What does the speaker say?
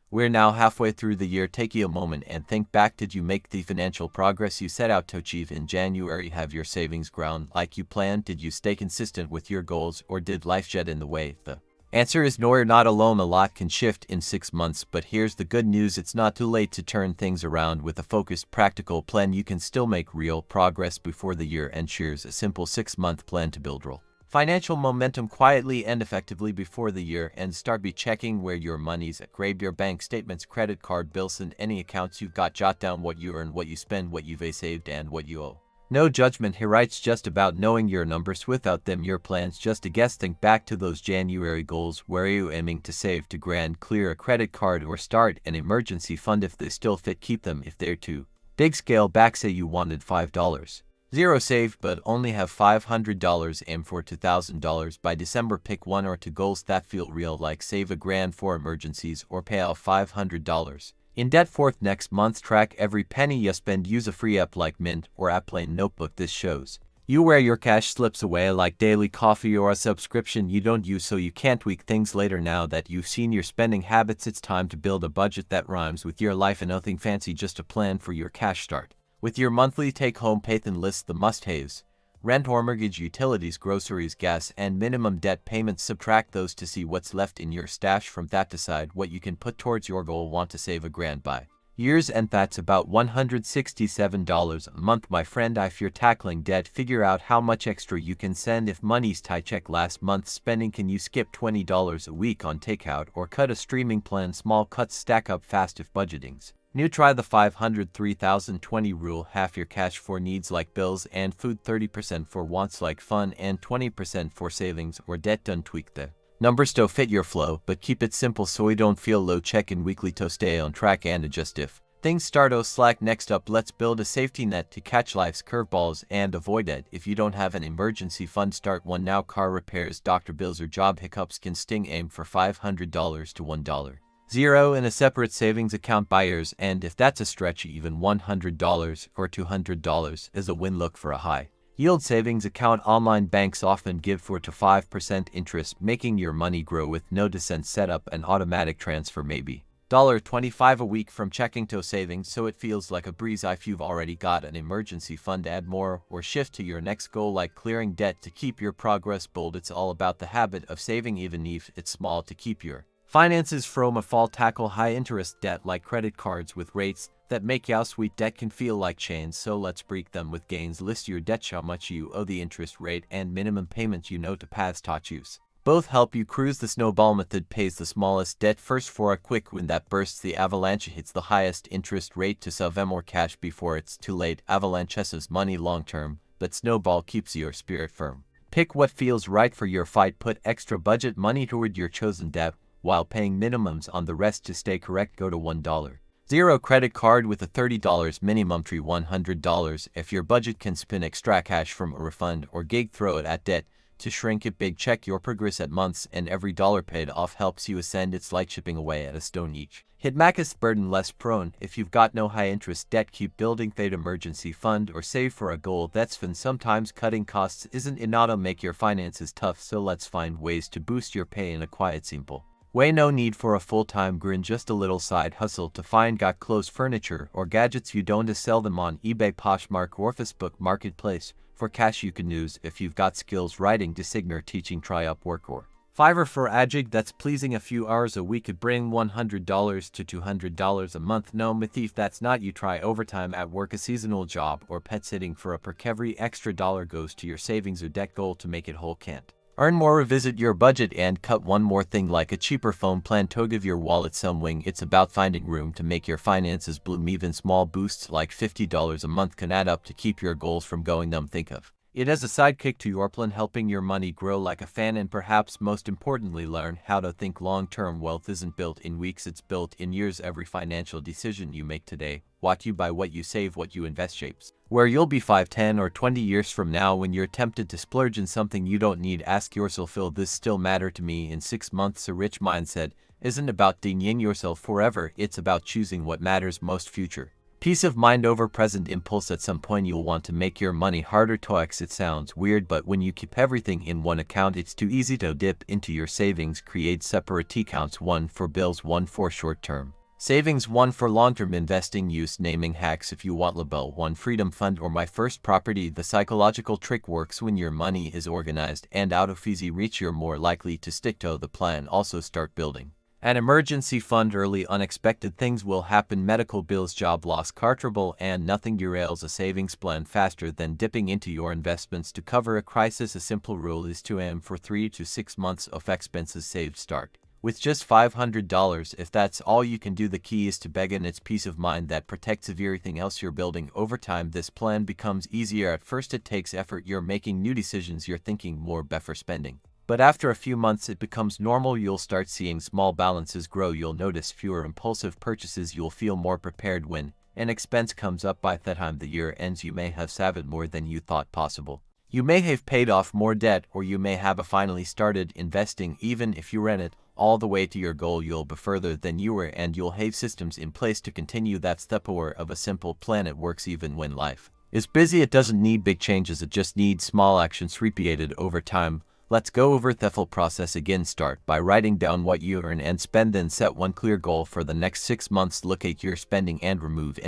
We're now halfway through the year. Take a moment and think back. Did you make the financial progress you set out to achieve in January? Have your savings grown like you planned? Did you stay consistent with your goals, or did life get in the way? The answer is no, you're not alone. A lot can shift in 6 months, but here's the good news. It's not too late to turn things around. With a focused, practical plan, you can still make real progress before the year ends. Here's a simple 6-month plan to build real financial momentum quietly and effectively before the year ends. Start by checking where your money's at. Grab your bank statements, credit card bills, and any accounts you've got. Jot down what you earn, what you spend, what you've saved, and what you owe. No judgment here. It's just about knowing your numbers. Without them, your plan's just a guess. Think back to those January goals. Where are you aiming to save to grand, clear a credit card, or start an emergency fund? If they still fit, keep them. If they're too big, scale back. Say you wanted $5. Zero saved but only have $500. Aim for $2,000 by December. Pick 1 or 2 goals that feel real, like save $1,000 for emergencies or pay out $500 in debt. Fourth, next month, track every penny you spend. Use a free app like Mint or Appplane Notebook. This shows you where your cash slips away, like daily coffee or a subscription you don't use, so you can't tweak things later. Now that you've seen your spending habits, it's time to build a budget that rhymes with your life, and nothing fancy, just a plan for your cash. Start with your monthly take-home pay and list the must-haves: rent or mortgage, utilities, groceries, gas, and minimum debt payments. Subtract those to see what's left in your stash. From that, decide what you can put towards your goal. Want to save $1,000 by year's end? That's about $167 a month, my friend. If you're tackling debt, figure out how much extra you can send. If money's tight, check last month's spending. Can you skip $20 a week on takeout or cut a streaming plan? Small cuts stack up fast if budgeting's new. Try the 500-3000-20 rule. Half your cash for needs like bills and food, 30% for wants like fun, and 20% for savings or debt. Don't tweak the numbers to fit your flow, but keep it simple so you don't feel low. Check in weekly to stay on track and adjust if things start to slack. Next up, let's build a safety net to catch life's curveballs and avoid it. If you don't have an emergency fund, start one now. Car repairs, doctor bills, or job hiccups can sting. Aim for $500 to $1. Zero in a separate savings account. Buyers, and if that's a stretch, even $100 or $200 is a win. Look for a high yield savings account. Online banks often give 4 to 5% interest, making your money grow with no descent. Set up an automatic transfer, maybe $25 a week from checking to savings, so it feels like a breeze. If you've already got an emergency fund, add more or shift to your next goal, like clearing debt, to keep your progress bold. It's all about the habit of saving, even if it's small, to keep your finances from a fall. Tackle high-interest debt like credit cards with rates that make you sweet. Debt can feel like chains, so let's break them with gains. List your debt, how much you owe, the interest rate, and minimum payments you know to pass. Use both help you cruise. The snowball method pays the smallest debt first for a quick win that bursts. The avalanche hits the highest interest rate to save more cash before it's too late. Avalanche saves money long-term, but snowball keeps your spirit firm. Pick what feels right for your fight. Put extra budget money toward your chosen debt while paying minimums on the rest to stay correct. Go to $1. Credit card with a $30 minimum. Try $100. If your budget can spin extra cash from a refund or gig, throw it at debt to shrink it big. Check your progress at months, and every dollar paid off helps you ascend. It's like chipping away at a stone each hit makes burden less prone. If you've got no high interest debt, keep building. Fade emergency fund or save for a goal that's fun. Sometimes cutting costs isn't enough to make your finances tough, so let's find ways to boost your pay in a quiet, simple way. No need for a full-time grind, just a little side hustle to find. Got clothes, furniture, or gadgets you don't, to sell them on eBay, Poshmark, or Facebook Marketplace for cash you can use. If you've got skills, writing, designer, teaching, try Upwork or Fiverr for a gig that's pleasing. A few hours a week could bring $100 to $200 a month. No myth, if that's not you, try overtime at work, a seasonal job, or pet sitting for a perk. Every extra dollar goes to your savings or debt goal. To make it whole, can't earn more, revisit your budget and cut one more thing, like a cheaper phone plan to give your wallet some wing. It's about finding room to make your finances bloom. Even small boosts like $50 a month can add up to keep your goals from going numb. Think of it as a sidekick to your plan, helping your money grow like a fan. And perhaps most importantly, learn how to think long-term. Wealth isn't built in weeks, it's built in years. Every financial decision you make today, what you buy, what you save, what you invest, shapes where you'll be 5, 10, or 20 years from now. When you're tempted to splurge in something you don't need, ask yourself, will this still matter to me in 6 months? A rich mindset isn't about denying yourself forever, it's about choosing what matters most. Future Peace of mind over present impulse. At some point you'll want to make your money harder to access. It sounds weird, but when you keep everything in one account it's too easy to dip into your savings. Create separate accounts, one for bills, one for short-term savings, one for long-term investing. Use naming hacks if you want: label one freedom fund or my first property. The psychological trick works when your money is organized and out of easy reach. You're more likely to stick to the plan. Also start building an emergency fund early. Unexpected things will happen: medical bills, job loss, car trouble, and nothing derails a savings plan faster than dipping into your investments to cover a crisis. A simple rule is to aim for 3 to 6 months of expenses saved. Start with just $500 if that's all you can do. The key is to begin. It's peace of mind that protects everything else you're building. Over time this plan becomes easier. At first it takes effort. You're making new decisions, you're thinking more before spending. But after a few months it becomes normal. You'll start seeing small balances grow. You'll notice fewer impulsive purchases. You'll feel more prepared when an expense comes up. By the time the year ends you may have saved more than you thought possible. You may have paid off more debt, or you may have finally started investing. Even if you ran it all the way to your goal, you'll be further than you were, and you'll have systems in place to continue. That's the power of a simple plan. It works even when life is busy. It doesn't need big changes, it just needs small actions repeated over time. Let's go over the full process again. Start by writing down what you earn and spend, then set one clear goal for the next 6 months. Look at your spending and remove